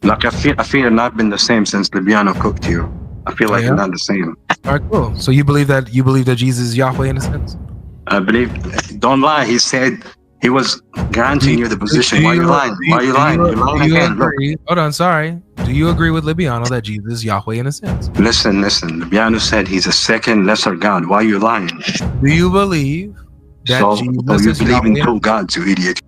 Like I feel it not been the same since Libiano cooked you. I feel like it's not the same. All right, cool. So you believe that Jesus is Yahweh in a sense? I believe. Don't lie. He said he was granting you the position. Why are you lying? Why are you lying? You're lying again. Look. Hold on, sorry. Do you agree with Libiano that Jesus is Yahweh in a sense? Listen. Libiano said he's a second lesser God. Why are you lying? Do you believe that Jesus you is believe Yahweh in two gods, you idiot?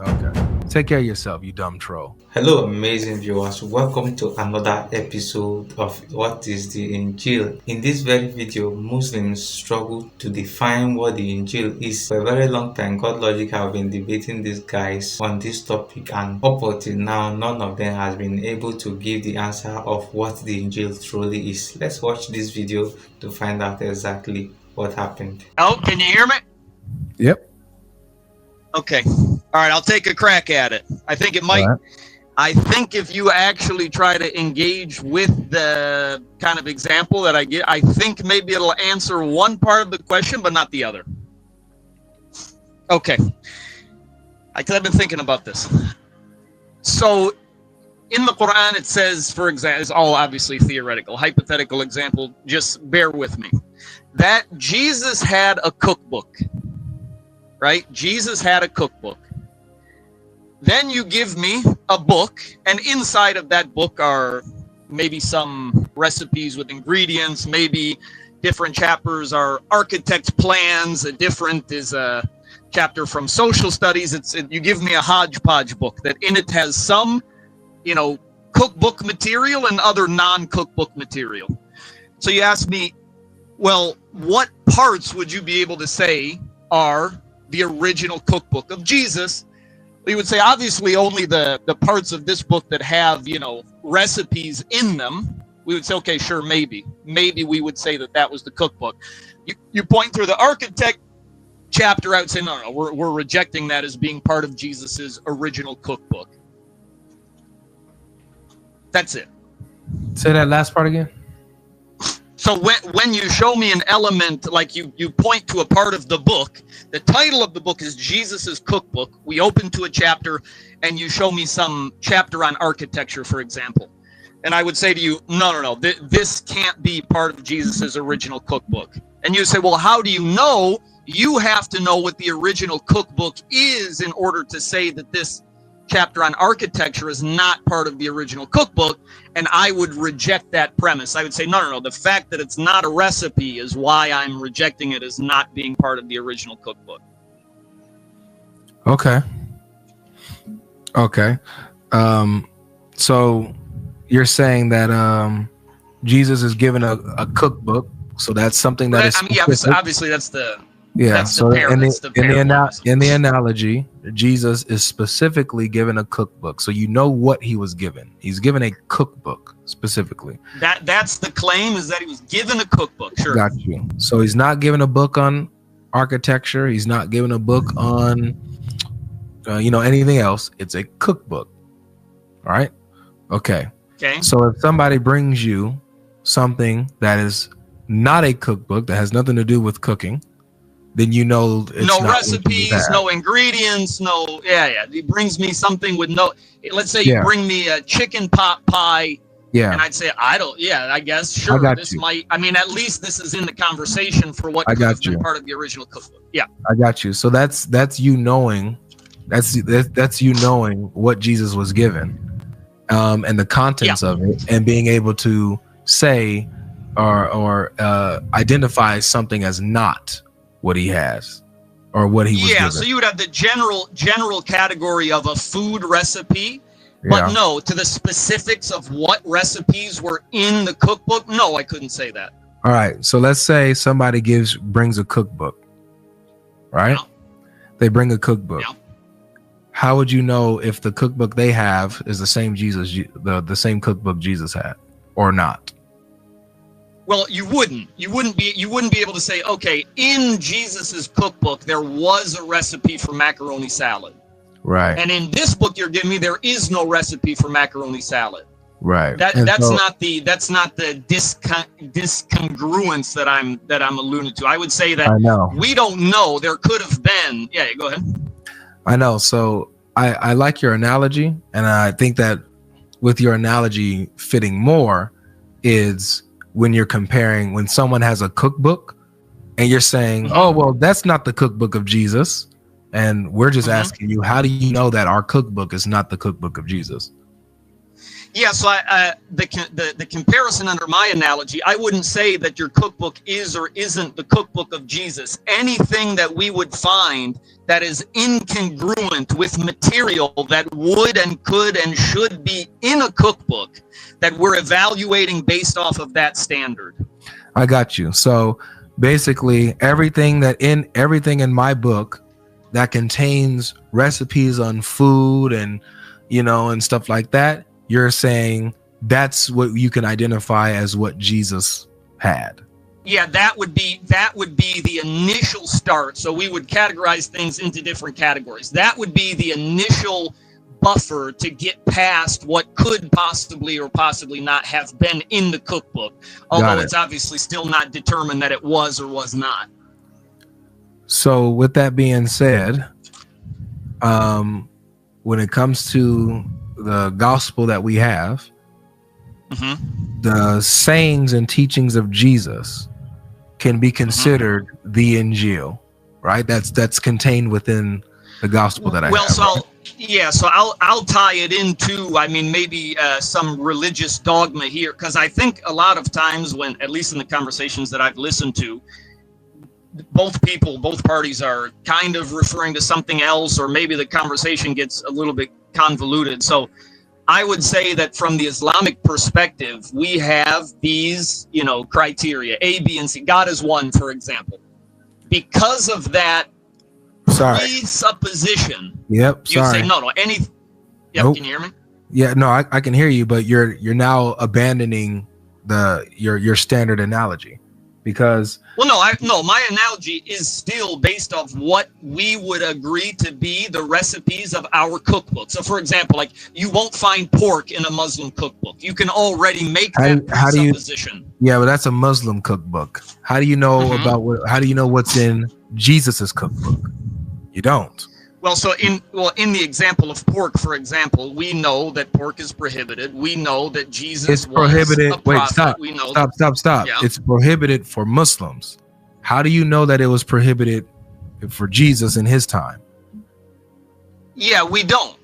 Okay. Take care of yourself, you dumb troll. Hello, amazing viewers. Welcome to another episode of What is the Injil? In this very video, Muslims struggle to define what the Injil is. For a very long time, Godlogic have been debating these guys on this topic, and up until now, none of them has been able to give the answer of what the Injil truly is. Let's watch this video to find out exactly what happened. Oh, can you hear me? Yep. Okay. All right, I'll take a crack at it. I think it might. Right. I think if you actually try to engage with the kind of example that I get, I think maybe it'll answer one part of the question, but not the other. Okay. I've been thinking about this. So in the Quran, it says, for example, it's all obviously theoretical, hypothetical example, just bear with me, that Jesus had a cookbook, right? Jesus had a cookbook. Then you give me a book, and inside of that book are maybe some recipes with ingredients, maybe different chapters are architect plans, a different is a chapter from social studies. You give me a hodgepodge book that in it has some, cookbook material and other non-cookbook material. So you ask me, well, what parts would you be able to say are the original cookbook of Jesus? We would say obviously only the parts of this book that have, recipes in them. We would say, okay, sure, maybe we would say that was the cookbook. You point through the architect chapter, I would say, no, we're rejecting that as being part of Jesus's original cookbook. That's it. Say that last part again. So when you show me an element, like you point to a part of the book, the title of the book is Jesus's Cookbook. We open to a chapter and you show me some chapter on architecture, for example. And I would say to you, no, this can't be part of Jesus's original cookbook. And you say, well, how do you know? You have to know what the original cookbook is in order to say that this chapter on architecture is not part of the original cookbook, and I would reject that premise. I would say, no, the fact that it's not a recipe is why I'm rejecting it as not being part of the original cookbook. Okay. So you're saying that Jesus is given a cookbook, so that's something that is obviously that's the so in the analogy, Jesus is specifically given a cookbook. So you know what he was given. He's given a cookbook specifically. That's the claim, is that he was given a cookbook. Sure. Got you. So he's not given a book on architecture. He's not given a book on anything else. It's a cookbook. All right. Okay. So if somebody brings you something that is not a cookbook, that has nothing to do with cooking, then it's no recipes, no ingredients, he brings me something with let's say you bring me a chicken pot pie, and I'd say I guess sure this might, at least this is in the conversation for what could have been part of the original cookbook. I got you. So that's you knowing, that's you knowing what Jesus was given, and the contents of it, and being able to say or identify something as not what he has or what he was given. So you would have the general category of a food recipe, but no, to the specifics of what recipes were in the cookbook, no, I couldn't say that. All right, so let's say somebody brings a cookbook, right? They bring a cookbook. How would you know if the cookbook they have is the same the same cookbook Jesus had or not? Well, you wouldn't be able to say, okay, in Jesus's cookbook there was a recipe for macaroni salad, right? And in this book you're giving me, there is no recipe for macaroni salad, right? That's not the discongruence that I'm alluding to. I would say that we don't know. There could have been. Yeah, go ahead. I know. So I like your analogy, and I think that with your analogy fitting more is when you're comparing, when someone has a cookbook and you're saying, oh, well, that's not the cookbook of Jesus. And we're just asking you, how do you know that our cookbook is not the cookbook of Jesus? Yeah, so the comparison under my analogy, I wouldn't say that your cookbook is or isn't the cookbook of Jesus. Anything that we would find that is incongruent with material that would and could and should be in a cookbook, that we're evaluating based off of that standard. I got you. So basically everything in my book that contains recipes on food and, and stuff like that, you're saying that's what you can identify as what Jesus had. Yeah, that would be the initial start. So we would categorize things into different categories. That would be the initial buffer to get past what could possibly or possibly not have been in the cookbook, although it's obviously still not determined that it was or was not. So with that being said, when it comes to the gospel that we have, the sayings and teachings of Jesus can be considered the Injil, right? That's contained within the gospel that I have. So I'll tie it into, maybe some religious dogma here, because I think a lot of times when, at least in the conversations that I've listened to, both parties are kind of referring to something else, or maybe the conversation gets a little bit convoluted. So I would say that from the Islamic perspective, we have these, criteria, A, B, and C. God is one, for example. Because of that presupposition, you say nope. Can you hear me? Yeah, no, I can hear you, but you're now abandoning your standard analogy. Because my analogy is still based off what we would agree to be the recipes of our cookbook. So, for example, like you won't find pork in a Muslim cookbook. You can already make that presupposition. Yeah, but that's a Muslim cookbook. How do you know how do you know what's in Jesus's cookbook? You don't. Well, in the example of pork, for example, we know that pork is prohibited. We know that Jesus was prohibited. A prophet. Stop. Yeah. It's prohibited for Muslims. How do you know that it was prohibited for Jesus in his time? Yeah, we don't.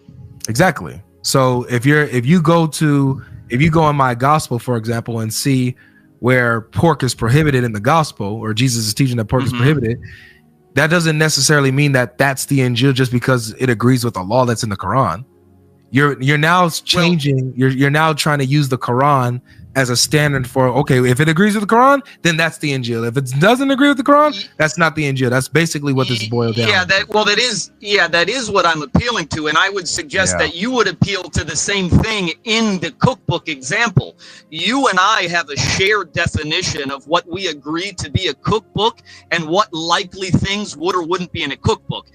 Exactly. So if you go in my gospel, for example, and see where pork is prohibited in the gospel, or Jesus is teaching that pork is prohibited, that doesn't necessarily mean that that's the Injil just because it agrees with the law that's in the Quran. You're now changing. You're now trying to use the Quran as a standard for, okay, if it agrees with the Quran, then that's the Injil. If it doesn't agree with the Quran, that's not the Injil. That's basically what this boils down. That is what I'm appealing to, and I would suggest that you would appeal to the same thing in the cookbook example. You and I have a shared definition of what we agree to be a cookbook and what likely things would or wouldn't be in a cookbook.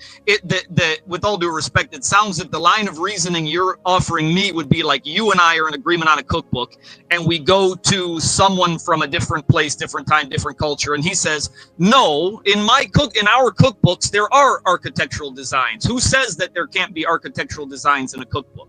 With all due respect, it sounds that the line of reasoning you're offering me would be like you and I are in agreement on a cookbook, and we go to someone from a different place, different time, different culture, and he says, no, in our cookbooks there are architectural designs. Who says that there can't be architectural designs in a cookbook?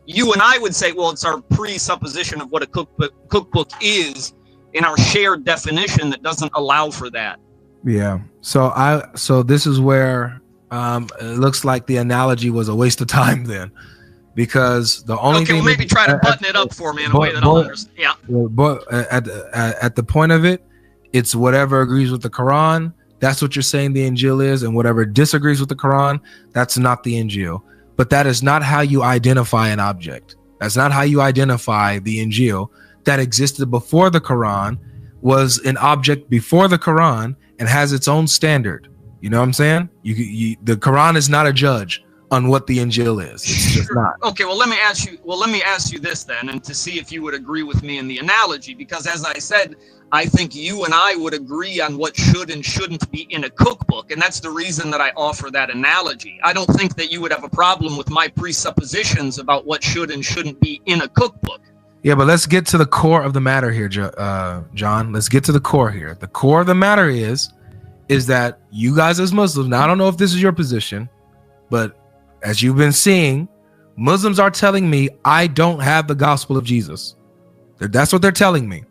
You and I would say, well, it's our presupposition of what a cookbook is in our shared definition that doesn't allow for that. Yeah. So this is where it looks like the analogy was a waste of time then. Because the only thing, maybe try to button it up for me in a way that I'll understand. Yeah. But at the point of it, it's whatever agrees with the Quran. That's what you're saying the Injil is, and whatever disagrees with the Quran, that's not the Injil. But that is not how you identify an object. That's not how you identify the Injil that existed before the Quran, was an object before the Quran, and has its own standard. You know what I'm saying? The Quran is not a judge on what the Injil is. It's just not. Okay, let me ask you this then, and to see if you would agree with me in the analogy, because as I said, I think you and I would agree on what should and shouldn't be in a cookbook, and that's the reason that I offer that analogy. I don't think that you would have a problem with my presuppositions about what should and shouldn't be in a cookbook. Yeah, but let's get to the core of the matter here, John. Let's get to the core here. The core of the matter is that you guys as Muslims, now I don't know if this is your position, but as you've been seeing, Muslims are telling me I don't have the gospel of Jesus. That's what they're telling me.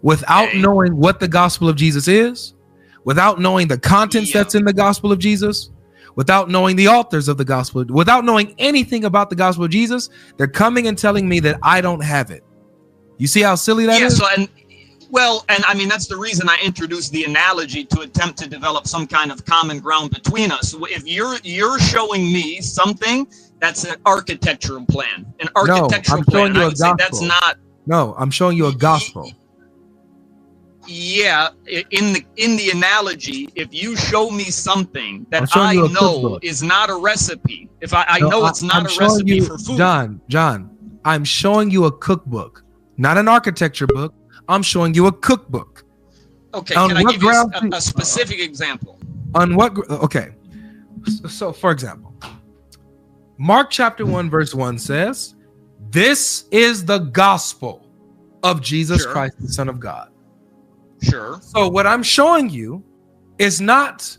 Without knowing what the gospel of Jesus is, without knowing the contents that's in the gospel of Jesus, without knowing the authors of the gospel, without knowing anything about the gospel of Jesus, they're coming and telling me that I don't have it. You see how silly that is? And I mean, that's the reason I introduced the analogy to attempt to develop some kind of common ground between us. If you're showing me something that's an architectural plan, plan, I would say that's not. No, I'm showing you a gospel. Yeah, in the analogy, if you show me something that I know is not a recipe, if I know it's not a recipe for food. John, I'm showing you a cookbook, not an architecture book. I'm showing you a cookbook. Okay, can I give you a specific example? On what? Okay, so for example, Mark chapter 1 verse 1 says, "This is the gospel of Jesus Christ, the Son of God." Sure. So what I'm showing you is not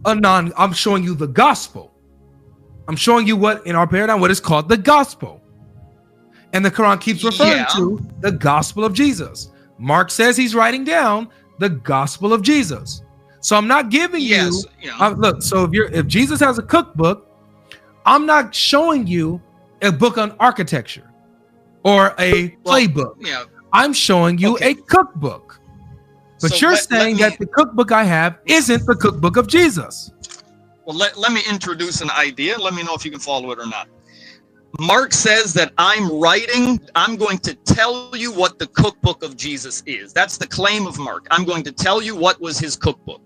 I'm showing you the gospel. I'm showing you what in our paradigm, what is called the gospel. And the Quran keeps referring to the gospel of Jesus. Mark says he's writing down the gospel of Jesus. So I'm not giving you look, so if Jesus has a cookbook, I'm not showing you a book on architecture or a playbook. I'm showing you a cookbook. But so you're saying that the cookbook I have isn't the cookbook of Jesus. Well, let me introduce an idea. Let me know if you can follow it or not. Mark says that I'm going to tell you what the cookbook of Jesus is. That's the claim of Mark. I'm going to tell you what was his cookbook.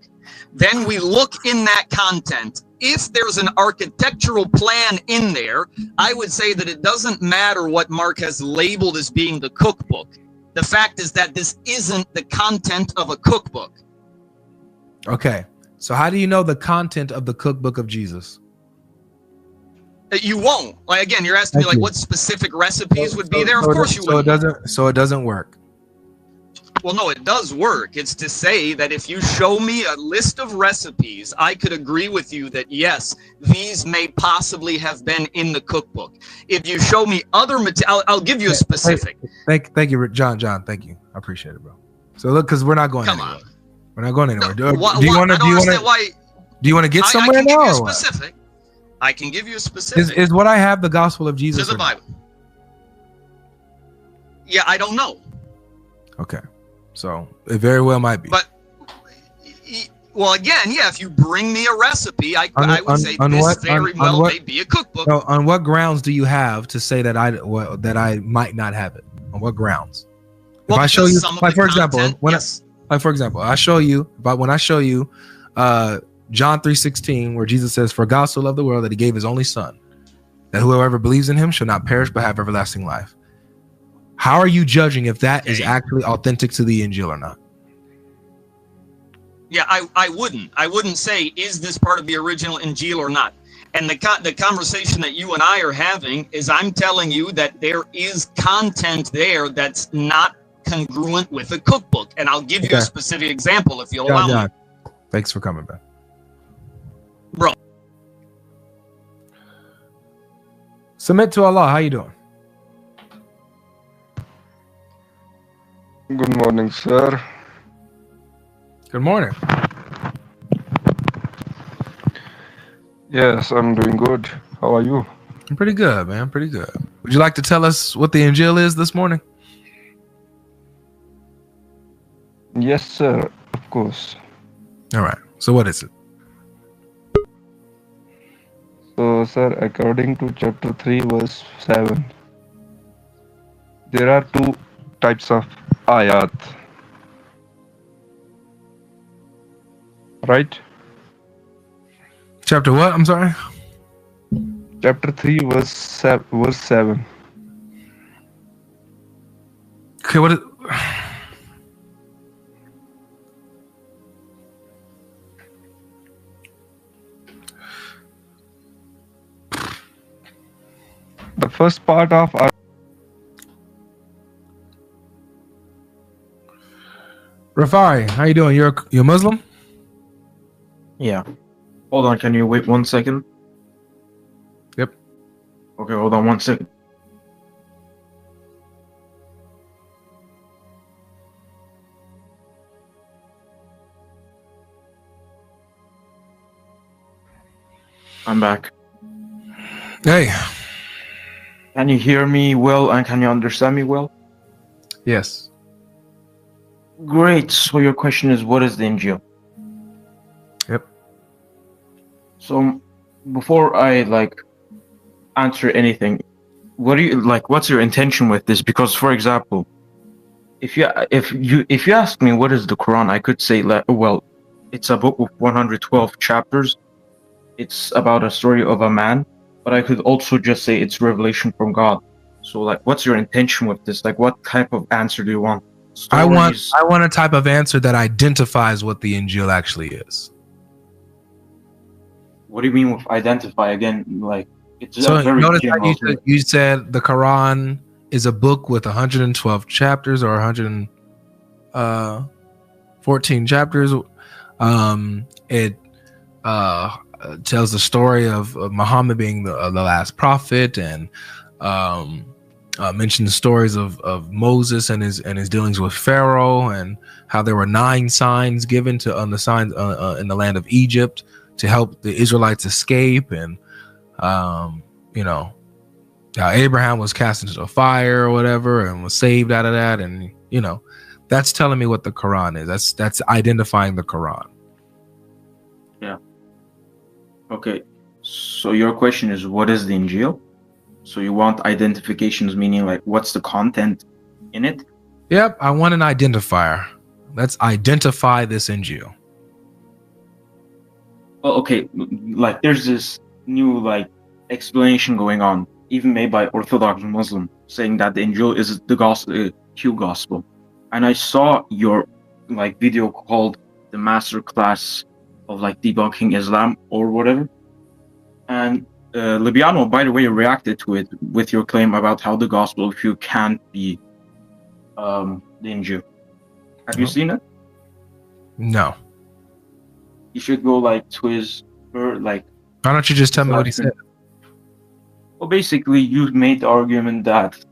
Then we look in that content. If there's an architectural plan in there, I would say that it doesn't matter what Mark has labeled as being the cookbook. The fact is that this isn't the content of a cookbook. Okay. So how do you know the content of the cookbook of Jesus? You won't. Like, again, you're asking me like what specific recipes would be there. Of course you wouldn't. So it doesn't work. Well, no, it does work. It's to say that if you show me a list of recipes, I could agree with you that yes, these may possibly have been in the cookbook. If you show me other material, I'll give you a specific. Thank you, John. Thank you. I appreciate it, bro. So look, because we're not going anywhere. We're not going anywhere. Do you want to get somewhere now? I can give you a specific. Is what I have the gospel of Jesus? To the Bible. Yeah, I don't know. Okay. So it very well might be. But, well, again, yeah, if you bring me a recipe, I would say this very well may be a cookbook. So on what grounds do you have to say that I might not have it? On what grounds? Well, if I show you, like for example, when I show you, when I show you John 3:16, where Jesus says, "For God so loved the world that he gave his only son, that whoever believes in him shall not perish but have everlasting life." How are you judging if that is actually authentic to the Injil or not? Yeah, I wouldn't say, is this part of the original Injil or not? And the conversation that you and I are having is I'm telling you that there is content there that's not congruent with a cookbook. And I'll give you a specific example if you'll allow me. Thanks for coming back. Bro. Submit to Allah. How you doing? Good morning, sir. Good morning. Yes, I'm doing good. How are you? I'm pretty good, man. Pretty good. Would you like to tell us what the Injil is this morning? Yes, sir. Of course. All right. So what is it? So, sir, according to chapter 3, verse 7, there are two types of ayat. Right? Chapter what? I'm sorry? Chapter 3, verse 7. Okay, what is... The first part of Rafari, how you doing? You're Muslim? Yeah. Hold on, can you wait 1 second? Yep. Okay, hold on 1 second. I'm back. Hey. Can you hear me well and can you understand me well? Yes. Great. So your question is, what is the Injil? Yep. So before I answer anything, what's your intention with this? Because, for example, if you ask me what is the Quran, I could say well, it's a book of 112 chapters. It's about a story of a man, but I could also just say it's revelation from God. So what's your intention with this? What type of answer do you want? Stories? I want a type of answer that identifies what the Injil actually is. What do you mean with identify again? It's so very notice general. how you said the Quran is a book with 112 chapters or 114 chapters. It tells the story of Muhammad being the last prophet, and mentioned the stories of Moses and his dealings with Pharaoh, and how there were 9 signs given on the signs in the land of Egypt to help the Israelites escape, and how Abraham was cast into the fire or whatever and was saved out of that, and that's telling me what the Quran is. That's identifying the Quran. Yeah. Okay. So your question is, what is the Injil? So you want identifications, meaning what's the content in it? Yep, I want an identifier. Let's identify this Injil. Oh, okay. There's this new explanation going on, even made by Orthodox Muslim, saying that the Injil is the gospel, Q gospel. And I saw your video called the Master Class of Debunking Islam or whatever. And Libiano, by the way, reacted to it with your claim about how the gospel of Q can't be the Injil. Have you seen it? No. You should go to his Why don't you just tell me what he said? Well, basically, you made the argument that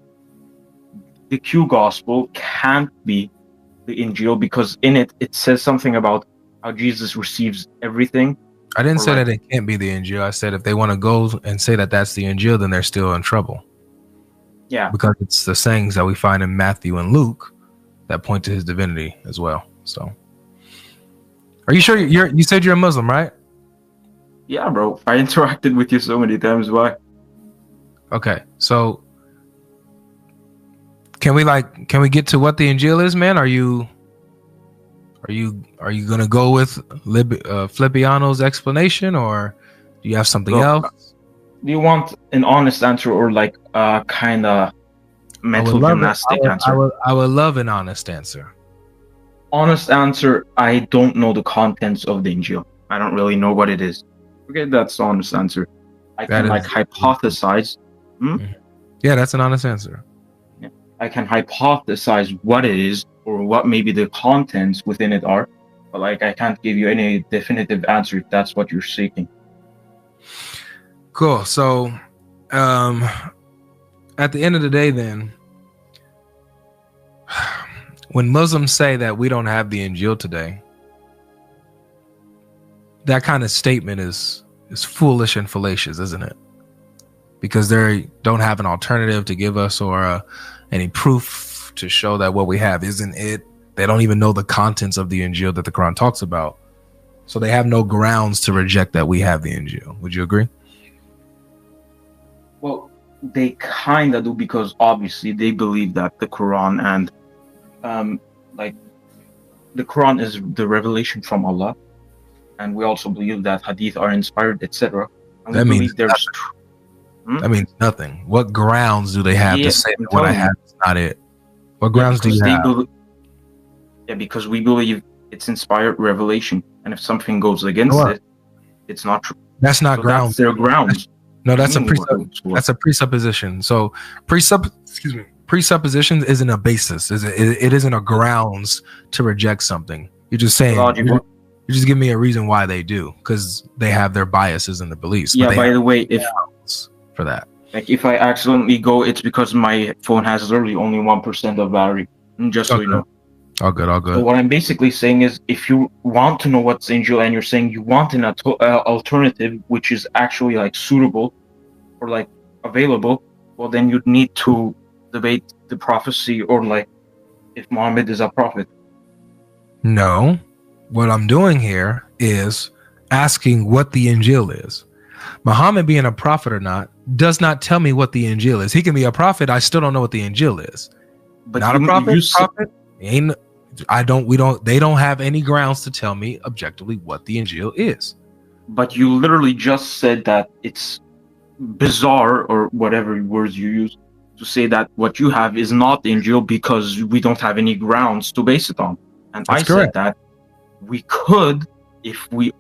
the Q gospel can't be the Injil because in it says something about how Jesus receives everything. I didn't say that it can't be the Injil. I said if they want to go and say that that's the Injil, then they're still in trouble. Yeah. Because it's the sayings that we find in Matthew and Luke that point to his divinity as well. So, are you sure you said you're a Muslim, right? Yeah, bro. I interacted with you so many times. Why? Okay. So, can we get to what the Injil is, man? Are you gonna go with Flipiano's explanation, or do you have something else? Do you want an honest answer or kind of mental gymnastic answer? I would love an honest answer. Honest answer: I don't know the contents of the Injil. I don't really know what it is. Okay, that's the honest answer. I can hypothesize. Yeah, that's an honest answer. Yeah. I can hypothesize what it is or what maybe the contents within it are, but I can't give you any definitive answer if that's what you're seeking. Cool. So, at the end of the day, then, when Muslims say that we don't have the Injil today, that kind of statement is foolish and fallacious, isn't it? Because they don't have an alternative to give us or any proof to show that what we have isn't it. They don't even know the contents of the Injil that the Quran talks about. So they have no grounds to reject that we have the Injil. Would you agree? Well, they kind of do, because obviously they believe that the Quran and the Quran is the revelation from Allah, and we also believe that hadith are inspired, etc. That means nothing. What grounds do they have to say that what I have is not it? What grounds do you have? Because we believe it's inspired revelation, and if something goes against it, it's not true. That's not grounds. That's their grounds. No, that's a presupposition. So presuppositions isn't a basis. It isn't a grounds to reject something. You're just saying. You just give me a reason why they do, because they have their biases and their beliefs. Yeah. By the way, if for that, Like if I accidentally go, it's because my phone has literally only 1% of battery. Just so you know. All good, all good. So what I'm basically saying is, if you want to know what's Injil and you're saying you want an alternative which is actually like suitable or like available, well then you'd need to debate the prophecy or like if Muhammad is a prophet. No, what I'm doing here is asking what the Injil is. Muhammad being a prophet or not does not tell me what the Injil is. He can be a prophet. I still don't know what the Injil is. But not a prophet. They don't have any grounds to tell me objectively what the Injil is. But you literally just said that it's bizarre or whatever words you use to say that what you have is not the Injil because we don't have any grounds to base it on. And I said that we could, if we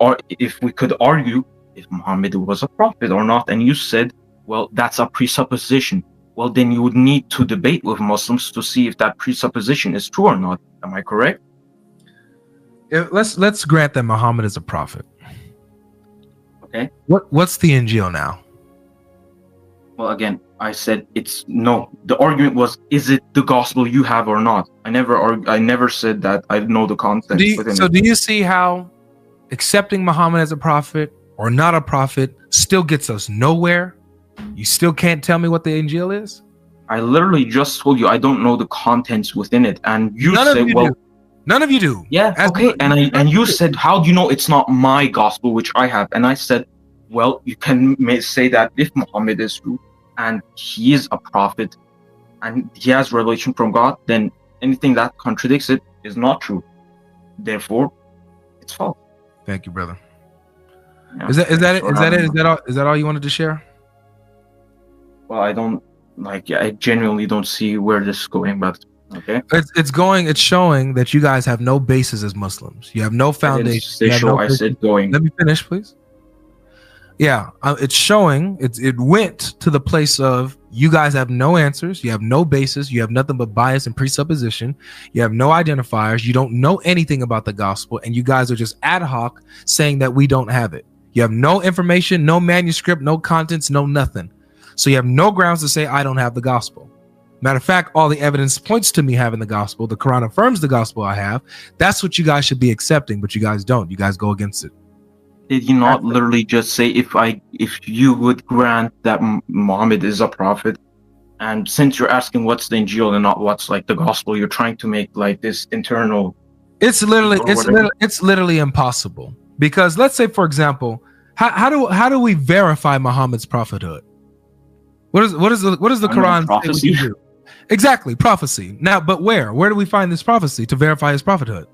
could argue if Muhammad was a prophet or not, and you said, well, that's a presupposition. Well, then you would need to debate with Muslims to see if that presupposition is true or not. Am I correct? Let's grant that Muhammad is a prophet. Okay. What's the Injil now? Well, again, I said it's no. The argument was, is it the gospel you have or not? I never said that I know the content. Do you see how accepting Muhammad as a prophet or not a prophet still gets us nowhere? You still can't tell me what the Injil is? I literally just told you I don't know the contents within it, and you said, well, none of you do. Yeah, okay. And you said, how do you know it's not my gospel which I have? And I said, well, you can say that if Muhammad is true and he is a prophet and he has revelation from God, then anything that contradicts it is not true. Therefore, it's false. Thank you, brother. Yeah, is that it? Is that all you wanted to share? Well, I genuinely don't see where this is going, but okay. It's showing that you guys have no basis as Muslims. You have no foundation. I said going. Let me finish, please. Yeah, it's showing, it went to the place of you guys have no answers, you have no basis, you have nothing but bias and presupposition, you have no identifiers, you don't know anything about the gospel, and you guys are just ad hoc saying that we don't have it. You have no information, no manuscript, no contents, no nothing. So you have no grounds to say I don't have the gospel. Matter of fact, all the evidence points to me having the gospel. The Quran affirms the gospel I have. That's what you guys should be accepting, but you guys don't. You guys go against it. Did you not literally just say if you would grant that Muhammad is a prophet, and since you're asking what's the Injil and not what's like the gospel, you're trying to make like this internal. It's literally impossible, because let's say, for example, how do we verify Muhammad's prophethood? What is the Quran prophecy? Say exactly, prophecy. Now, but where do we find this prophecy to verify his prophethood?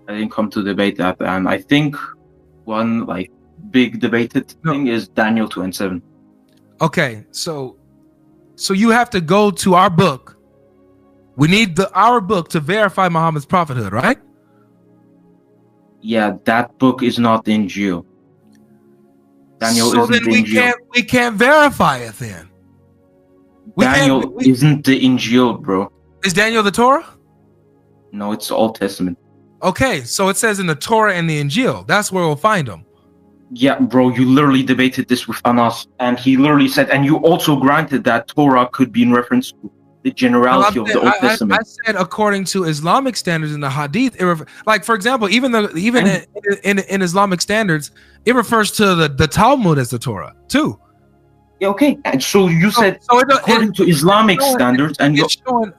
I didn't come to debate that, and I think one like big debated thing is Daniel 2:7. Okay, so you have to go to our book. We need our book to verify Muhammad's prophethood, right? Yeah, that book is not the Injil. Daniel isn't the Injil. We can't verify it then. Daniel isn't the Injil, bro. Is Daniel the Torah? No, it's the Old Testament. Okay, so it says in the Torah and the Injil. That's where we'll find them. Yeah, bro, you literally debated this with Anas, and he literally said, and you also granted that Torah could be in reference to the generality of the Old Testament. I said according to Islamic standards in the Hadith, like for example, even in Islamic standards, it refers to the Talmud as the Torah too. Yeah, okay. And so you said according to Islamic standards, and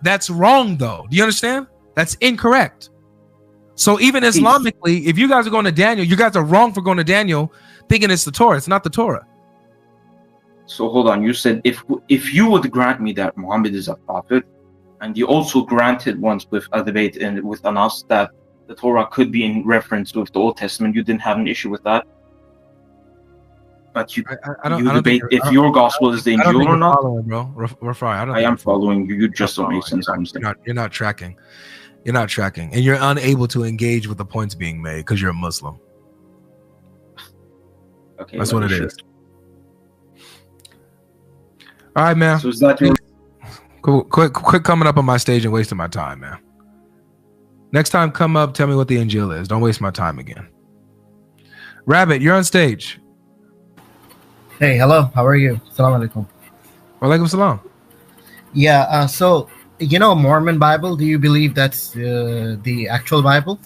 that's wrong though. Do you understand? That's incorrect. So even Islamically, if you guys are going to Daniel, you guys are wrong for going to Daniel thinking it's the Torah. It's not the Torah. So hold on. You said if you would grant me that Muhammad is a prophet, and you also granted once with a debate and with Anas that the Torah could be in reference with the Old Testament, you didn't have an issue with that. But you debate if your gospel is the Injil or not. Bro. I am following you. You just don't make sense. You're not tracking. You're not tracking, and you're unable to engage with the points being made because you're a Muslim. Okay, that's what it is. All right, man. So is that your cool? Quit coming up on my stage and wasting my time, man. Next time, come up, tell me what the Injil is. Don't waste my time again. Rabbit, you're on stage. Hey, hello. How are you? Assalamu alaikum. Walaikum salam. Yeah. So Mormon Bible. Do you believe that's the actual Bible?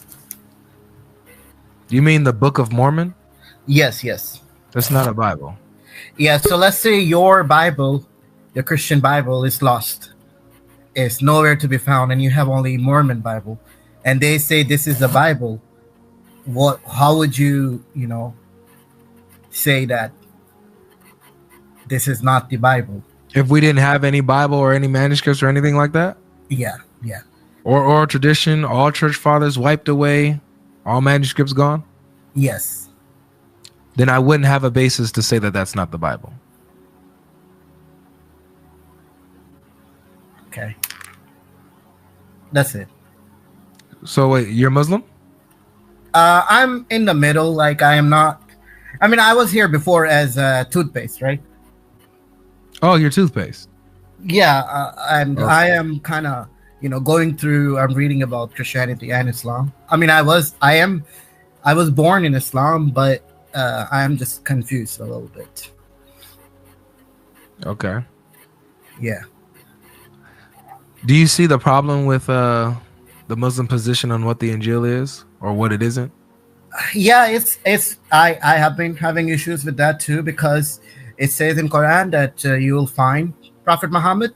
You mean the Book of Mormon? Yes. Yes. That's not a Bible. Yeah. So let's say your Bible, the Christian Bible, is lost. It's nowhere to be found, and you have only Mormon Bible, and they say this is the Bible. How would you say that this is not the Bible? If we didn't have any Bible or any manuscripts or anything like that? Yeah, yeah. Or oral tradition, all church fathers wiped away, all manuscripts gone? Yes. Then I wouldn't have a basis to say that that's not the Bible. Okay. That's it. So wait, you're Muslim? I'm in the middle. Like I am not. I mean, I was here before as toothpaste, right? Oh, your toothpaste. Yeah, and Okay. I am kind of going through. I'm reading about Christianity and Islam. I mean, I was born in Islam, but I am just confused a little bit. Okay. Yeah. Do you see the problem with the Muslim position on what the Injil is or what it isn't? Yeah, it's I have been having issues with that too, because it says in Quran that you will find Prophet Muhammad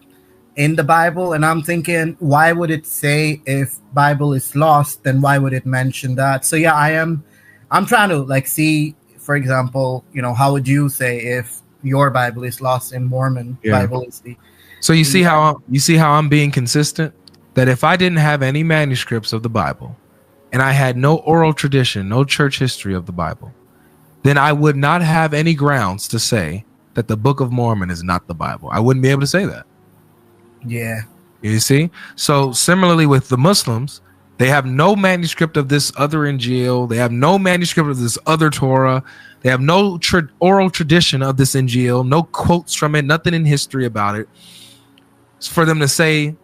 in the Bible, and I'm thinking, why would it say if Bible is lost, then why would it mention that? So yeah, I'm trying to see, for example, how would you say if your Bible is lost in Mormon Bible is the. So you see how I'm being consistent? That if I didn't have any manuscripts of the Bible and I had no oral tradition, no church history of the Bible, then I would not have any grounds to say that the Book of Mormon is not the Bible. I wouldn't be able to say that. Yeah. You see? So similarly with the Muslims, they have no manuscript of this other Injil. They have no manuscript of this other Torah. They have no oral tradition of this Injil, no quotes from it, nothing in history about it. For them to say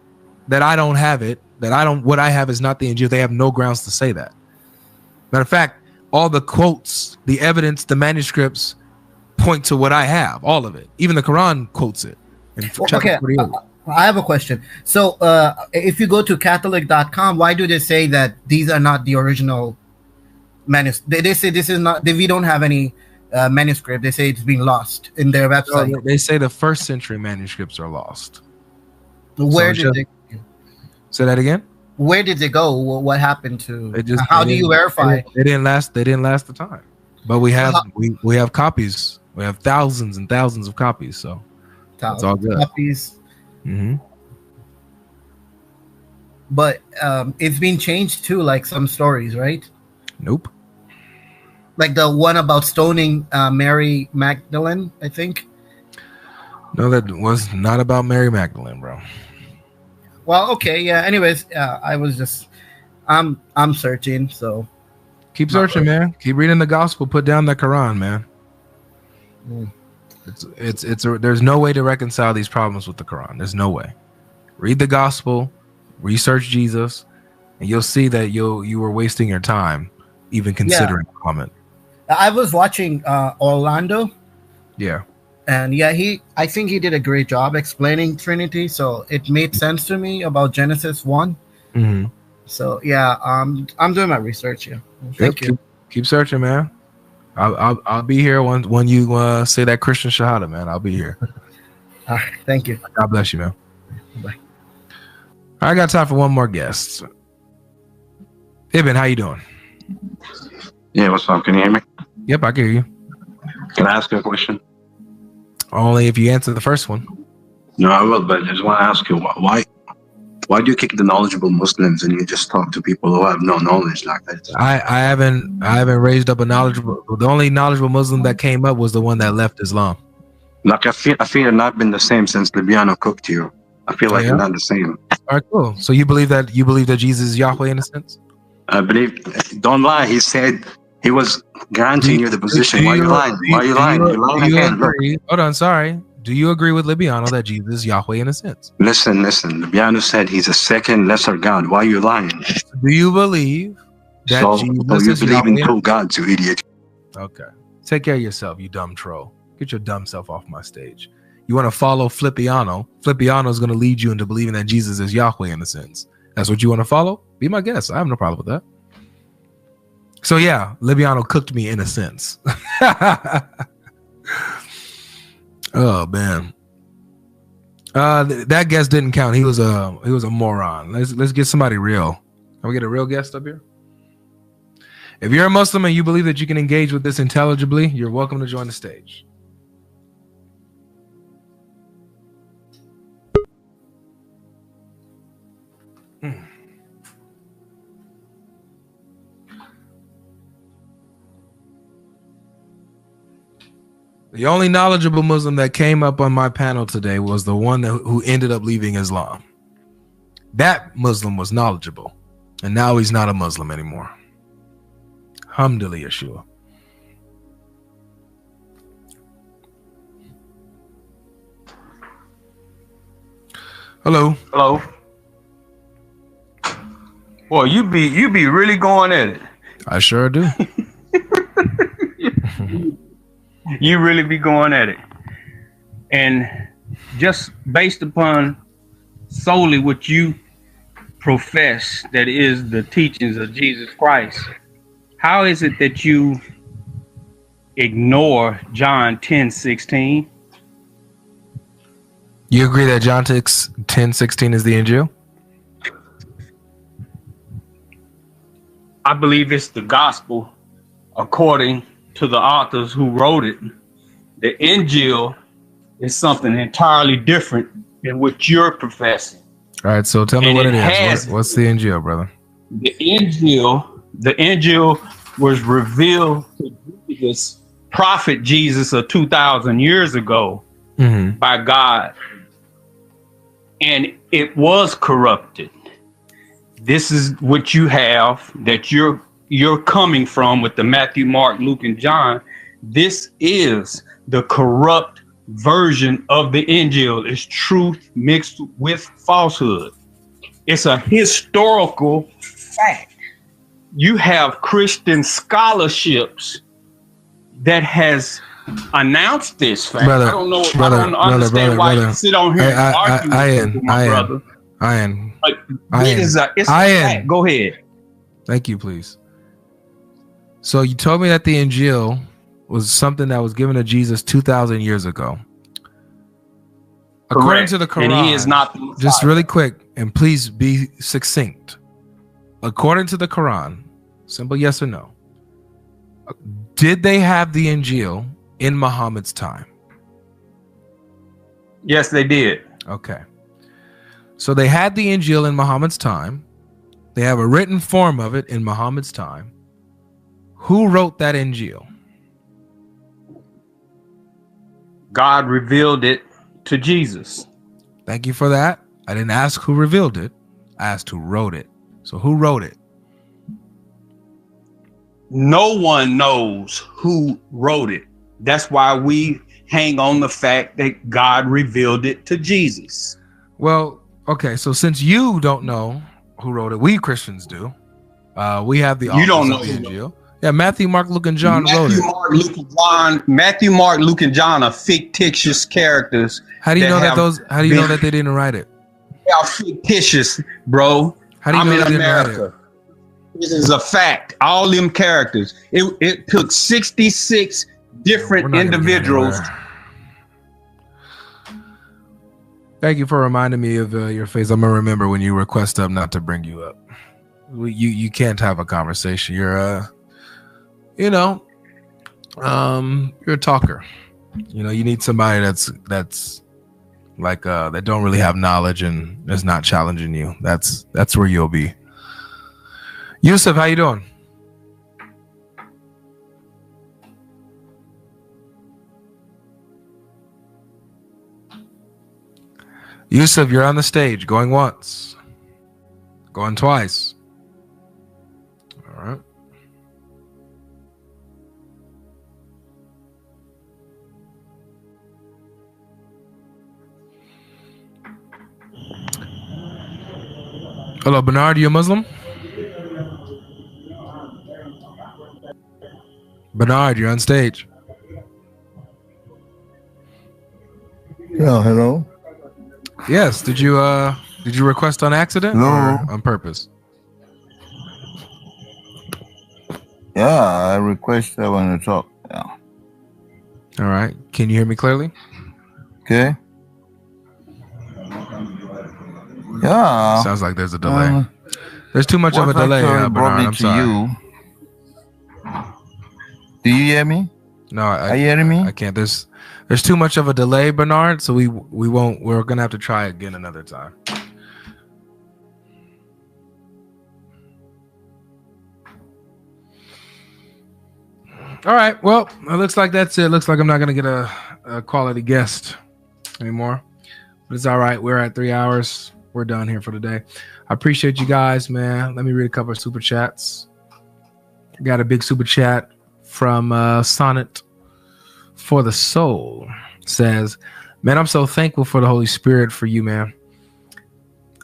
that I don't have it, what I have is not the Injil, they have no grounds to say that. Matter of fact, all the quotes, the evidence, the manuscripts point to what I have, all of it. Even the Quran quotes it. Okay, I have a question. So if you go to Catholic.com, why do they say that these are not the original manuscript? They say this is not, we don't have any manuscript. They say it's been lost in their website. So they say the first century manuscripts are lost. Where did they say that again? Where did they go? What happened to? How do you verify? They didn't last the time. But we have copies. We have thousands and thousands of copies. So it's all good. Copies. Mm-hmm. But it's been changed too, like some stories, right? Nope. Like the one about stoning Mary Magdalene, I think. No, that was not about Mary Magdalene, bro. Well, okay, yeah. Anyways, I was just, I'm searching, so. Keep searching, man. Keep reading the gospel. Put down the Quran, man. Mm. There's no way to reconcile these problems with the Quran. There's no way. Read the gospel, research Jesus, and you'll see that you were wasting your time even considering the comment. I was watching Orlando. Yeah. And yeah, I think he did a great job explaining Trinity, so it made sense to me about Genesis 1. Mm-hmm. So yeah, I'm doing my research here. Thank you. Keep searching, man. I'll be here when you say that Christian Shahada, man. I'll be here. All right, thank you. God bless you, man. Bye. I got time for one more guest. Ibn, how you doing? Yeah, what's up? Can you hear me? Yep, I can hear you. Can I ask you a question? Only if you answer the first one. No, I will, but I just want to ask you, why do you kick the knowledgeable Muslims and you just talk to people who have no knowledge like that? I haven't raised up a knowledgeable. The only knowledgeable Muslim that came up was the one that left Islam. Like I feel it's not been the same since Libiano cooked you. I feel like it's not the same. All right, cool. So you believe that Jesus is Yahweh in a sense? I believe. Don't lie. He said he was granting you the position. Why are you lying? Why are you lying? You're lying again. Hold on, sorry. Do you agree with Libiano that Jesus is Yahweh in a sense? Listen. Libiano said he's a second lesser God. Why are you lying? Do you believe that Jesus is you believe Yahweh in two gods, you idiot? Okay. Take care of yourself, you dumb troll. Get your dumb self off my stage. You want to follow Flippiano. Flippiano is going to lead you into believing that Jesus is Yahweh in a sense. That's what you want to follow? Be my guest. I have no problem with that. So yeah, Libiano cooked me in a sense. Oh man. That guest didn't count. He was a moron. Let's get somebody real. Can we get a real guest up here? If you're a Muslim and you believe that you can engage with this intelligibly, you're welcome to join the stage. The only knowledgeable Muslim that came up on my panel today was the one who ended up leaving Islam. That Muslim was knowledgeable, and now he's not a Muslim anymore. Alhamdulillah, Yeshua. Hello. Hello. Well, you be really going at it. I sure do. You really be going at it. And just based upon solely what you profess that is the teachings of Jesus Christ, how is it that you ignore John 10:16? You agree that John 10:16 is the Injil? I believe it's the gospel according to the authors who wrote it. The Injil is something entirely different than what you're professing. All right, so tell me what it is. What's the Injil, brother? The Injil was revealed to Jesus, prophet Jesus of 2,000 years ago by God. And it was corrupted. This is what you have that you're coming from with the Matthew, Mark, Luke, and John. This is the corrupt version of the Injil. It's truth mixed with falsehood. It's a historical fact. You have Christian scholarships that has announced this fact. Brother, I don't know. I don't understand why you sit on here and argue with my brother. It's a fact. Go ahead. Thank you, please. So you told me that the Injil was something that was given to Jesus 2,000 years ago. According to the Quran, and he is not the Messiah. Just really quick, and please be succinct. According to the Quran, simple yes or no, did they have the Injil in Muhammad's time? Yes, they did. Okay. So they had the Injil in Muhammad's time. They have a written form of it in Muhammad's time. Who wrote that Injil? God revealed it to Jesus. Thank you for that. I didn't ask who revealed it. I asked who wrote it. So who wrote it? No one knows who wrote it. That's why we hang on the fact that God revealed it to Jesus. Well, okay, so since you don't know who wrote it, we Christians do. We have the authors of the Injil. Yeah, Matthew, Mark, Luke, and John wrote it. Matthew, Mark, Luke, and John are fictitious characters. How do you know how do you know that they didn't write it? They are fictitious, bro. How do you know they didn't write it? This is a fact. All them characters. It took 66 different individuals. Thank you for reminding me of your face. I'm gonna remember when you request up not to bring you up. You can't have a conversation. You're you're a talker. You know, you need somebody that's like that don't really have knowledge and is not challenging you. That's where you'll be. Yusuf, how you doing? Yusuf, you're on the stage. Going once. Going twice. All right. Hello, Bernard. You a Muslim? Bernard, you're on stage. Yeah, hello. Yes. Did you request on accident Hello? or on purpose? Yeah, I request I want to talk. Yeah. All right. Can you hear me clearly? Okay. Yeah. Sounds like there's a delay. There's too much of a delay, Bernard. I'm sorry. You. Do you hear me? No, Are you hearing me? I can't. There's too much of a delay, Bernard. So we won't. We're gonna have to try again another time. All right. Well, it looks like that's it. Looks like I'm not gonna get a quality guest anymore. But it's all right. We're at 3 hours. We're done here for today. I appreciate you guys, man. Let me read a couple of super chats. Got a big super chat from Sonnet for the Soul. Says, man, I'm so thankful for the Holy Spirit for you, man.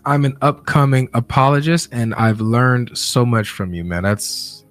I'm an upcoming apologist, and I've learned so much from you, man. That's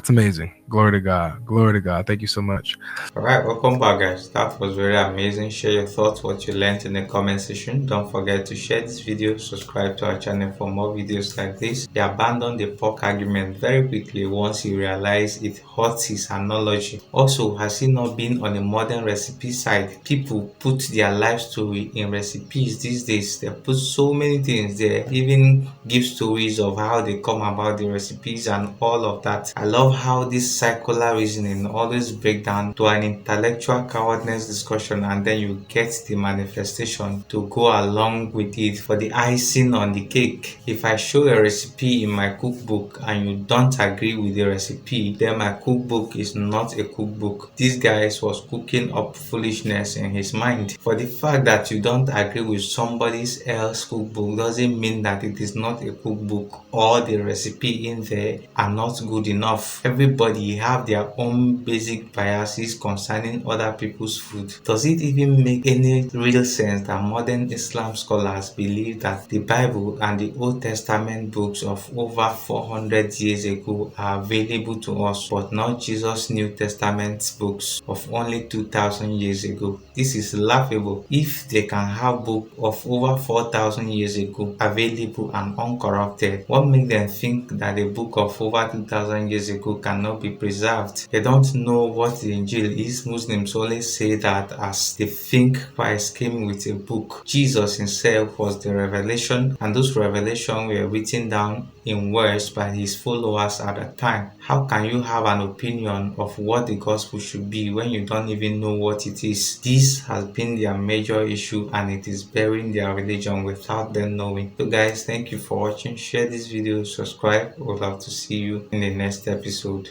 amazing. Glory to God. Glory to God. Thank you so much. All right, welcome back, guys. That was very amazing. Share your thoughts, what you learned in the comment section. Don't forget to share this video, subscribe to our channel for more videos like this. He abandoned the pork argument very quickly once he realized it hurts his analogy. Also, has he not been on the modern recipe side? People put their life story in recipes these days. They put so many things there, even give stories of how they come about the recipes and all of that. I love how this circular reasoning always break down to an intellectual cowardness discussion, and then you get the manifestation to go along with it for the icing on the cake. If I show a recipe in my cookbook and you don't agree with the recipe, then my cookbook is not a cookbook. This guy was cooking up foolishness in his mind. For the fact that you don't agree with somebody else's cookbook doesn't mean that it is not a cookbook or the recipe in there are not good enough. Everybody have their own basic biases concerning other people's food. Does it even make any real sense that modern Islam scholars believe that the Bible and the Old Testament books of over 400 years ago are available to us, but not Jesus' New Testament books of only 2000 years ago? This is laughable. If they can have books of over 4000 years ago available and uncorrupted, what makes them think that a book of over 2000 years ago cannot be preserved? They don't know what the Injil is. Muslims always say that as they think Christ came with a book. Jesus himself was the revelation, and those revelations were written down in words by his followers at the time. How can you have an opinion of what the gospel should be when you don't even know what it is? This has been their major issue, and it is burying their religion without them knowing. So guys, thank you for watching. Share this video, subscribe. We'd love to see you in the next episode.